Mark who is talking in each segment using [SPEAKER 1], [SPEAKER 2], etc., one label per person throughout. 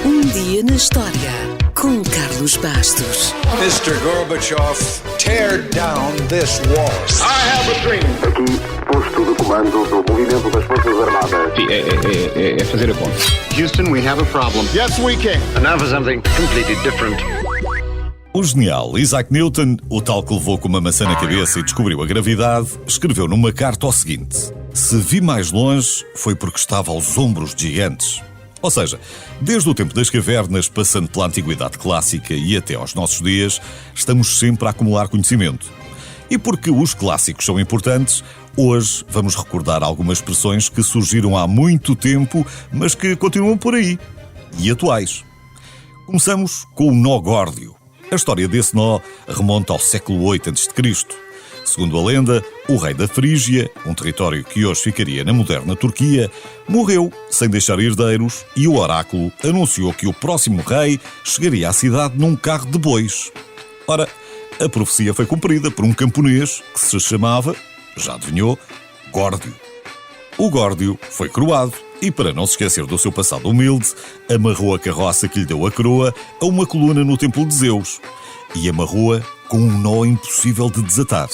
[SPEAKER 1] Um dia na história com Carlos Bastos.
[SPEAKER 2] Mr. Gorbachev, tear down this wall.
[SPEAKER 3] I have a dream.
[SPEAKER 4] Aqui, posto de comando do movimento das Forças Armadas.
[SPEAKER 5] É fazer a conta.
[SPEAKER 3] Houston, we have a problem. Yes, we can.
[SPEAKER 4] And now for something completely different.
[SPEAKER 6] O genial Isaac Newton, o tal que levou com uma maçã na cabeça e descobriu a gravidade, escreveu numa carta o seguinte: se vi mais longe, foi porque estava aos ombros de gigantes. Ou seja, desde o tempo das cavernas, passando pela antiguidade clássica e até aos nossos dias, estamos sempre a acumular conhecimento. E porque os clássicos são importantes, hoje vamos recordar algumas expressões que surgiram há muito tempo, mas que continuam por aí, e atuais. Começamos com o nó górdio. A história desse nó remonta ao século VIII a.C. Segundo a lenda, o rei da Frígia, um território que hoje ficaria na moderna Turquia, morreu sem deixar herdeiros e o oráculo anunciou que o próximo rei chegaria à cidade num carro de bois. Ora, a profecia foi cumprida por um camponês que se chamava, já adivinhou, Górdio. O Górdio foi coroado e, para não se esquecer do seu passado humilde, amarrou a carroça que lhe deu a coroa a uma coluna no templo de Zeus e amarrou-a com um nó impossível de desatar.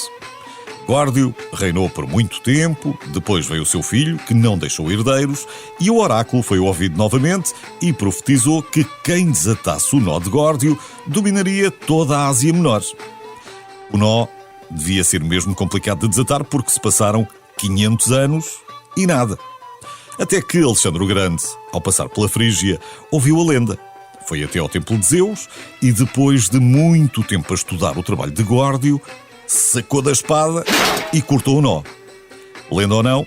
[SPEAKER 6] Górdio reinou por muito tempo, depois veio o seu filho, que não deixou herdeiros, e o oráculo foi ouvido novamente e profetizou que quem desatasse o nó de Górdio dominaria toda a Ásia Menor. O nó devia ser mesmo complicado de desatar porque se passaram 500 anos e nada. Até que Alexandre o Grande, ao passar pela Frígia, ouviu a lenda. Foi até ao templo de Zeus e, depois de muito tempo a estudar o trabalho de Górdio, sacou da espada e cortou o nó. Lenda ou não,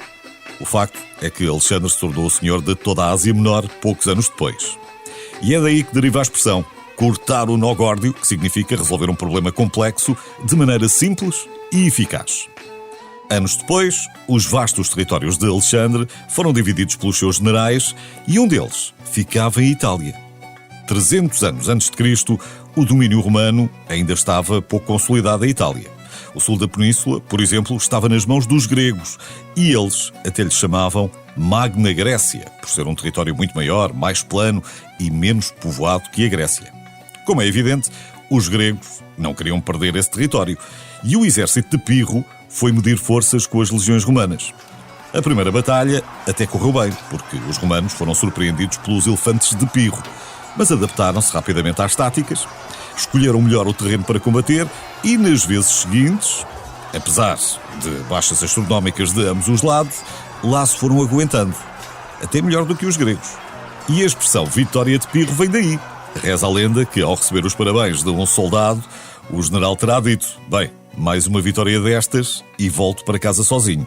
[SPEAKER 6] o facto é que Alexandre se tornou o senhor de toda a Ásia Menor poucos anos depois. E é daí que deriva a expressão cortar o nó górdio, que significa resolver um problema complexo de maneira simples e eficaz. Anos depois, os vastos territórios de Alexandre foram divididos pelos seus generais e um deles ficava em Itália. 300 anos antes de Cristo, o domínio romano ainda estava pouco consolidado em Itália. O sul da península, por exemplo, estava nas mãos dos gregos e eles até lhe chamavam Magna Grécia, por ser um território muito maior, mais plano e menos povoado que a Grécia. Como é evidente, os gregos não queriam perder esse território e o exército de Pirro foi medir forças com as legiões romanas. A primeira batalha até correu bem, porque os romanos foram surpreendidos pelos elefantes de Pirro, mas adaptaram-se rapidamente às táticas, escolheram melhor o terreno para combater e, nas vezes seguintes, apesar de baixas astronómicas de ambos os lados, lá se foram aguentando, até melhor do que os gregos. E a expressão Vitória de Pirro vem daí. Reza a lenda que, ao receber os parabéns de um soldado, o general terá dito: bem, mais uma vitória destas e volto para casa sozinho.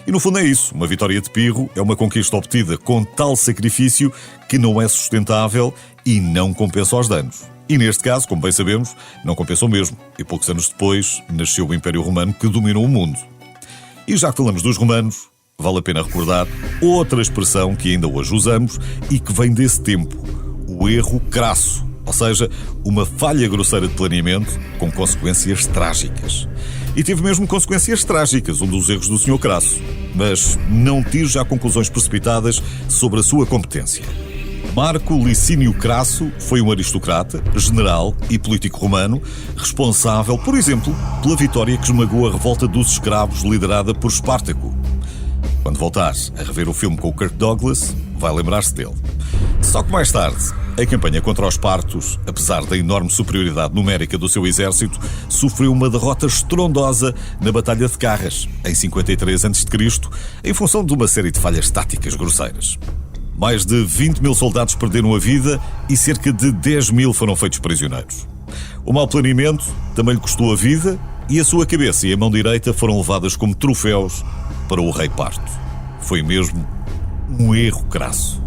[SPEAKER 6] E no fundo é isso, uma vitória de Pirro é uma conquista obtida com tal sacrifício que não é sustentável e não compensa os danos. E neste caso, como bem sabemos, não compensou mesmo, e poucos anos depois nasceu o Império Romano que dominou o mundo. E já que falamos dos romanos, vale a pena recordar outra expressão que ainda hoje usamos e que vem desse tempo: o erro crasso, ou seja, uma falha grosseira de planeamento com consequências trágicas. E teve mesmo consequências trágicas, um dos erros do Sr. Crasso. Mas não tire já conclusões precipitadas sobre a sua competência. Marco Licínio Crasso foi um aristocrata, general e político romano, responsável, por exemplo, pela vitória que esmagou a revolta dos escravos liderada por Espartaco. Quando voltar a rever o filme com o Kirk Douglas, vai lembrar-se dele. Só que mais tarde, a campanha contra os partos, apesar da enorme superioridade numérica do seu exército, sofreu uma derrota estrondosa na Batalha de Carras, em 53 a.C., em função de uma série de falhas táticas grosseiras. Mais de 20 mil soldados perderam a vida e cerca de 10 mil foram feitos prisioneiros. O mau planeamento também lhe custou a vida e a sua cabeça e a mão direita foram levadas como troféus para o rei parto. Foi mesmo um erro crasso.